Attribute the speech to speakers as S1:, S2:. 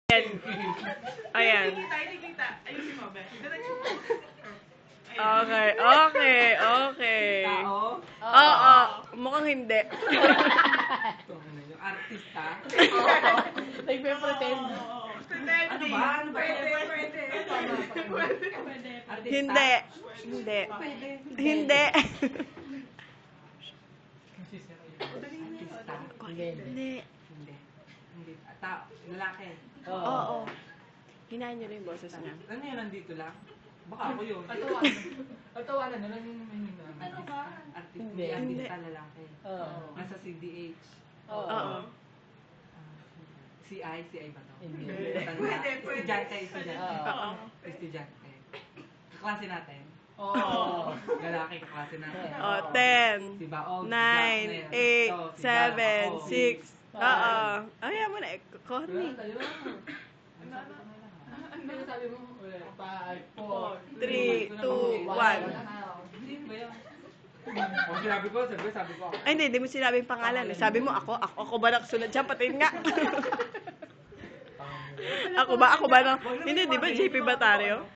S1: Ayan. Ayan.
S2: Ayusin mo, be.
S1: Okay, okay, okay.
S3: Tao?
S1: Oo, mukhang hindi.
S3: Yung artista?
S4: Nagpe-pretend.
S3: Ano ba? Ano ba?
S2: Pwede.
S3: Artista?
S1: Hindi. Hindi.
S3: Pwede.
S1: Hindi.
S3: Artista?
S1: Hindi.
S3: Hindi. Hindi. Tao? Lalaki?
S1: Oo. Hinaan niyo rin yung boses niya.
S3: Ano yun? Nandito lang? Baka ako yun.
S4: Patawanan na lang yung mahina.
S3: Ano ba? Artista?
S4: Hindi.
S3: Artista lalaki.
S4: Oo.
S3: Nasa CDH.
S1: Oo.
S3: CI ba to?
S4: Hindi.
S3: Pwede. Estudyante.
S1: Oo.
S3: Estudyante. Kaklase natin.
S4: Oo.
S3: Lalaki, kaklase natin.
S1: Oh, 10,
S3: Si Baog,
S1: 9, 8, 7, 6. Oo. Ayan mo na. Corny.
S4: Ano sabi mo? 5, 4,
S1: 3, 2, 1.
S3: Hindi ba yan? Oh, sabi ko.
S1: Ay, hindi mo sinabing pangalan. Sabi mo, ako ba nakasunod siya? Patingin nga. Ako ba? Hindi, di ba JP Batario?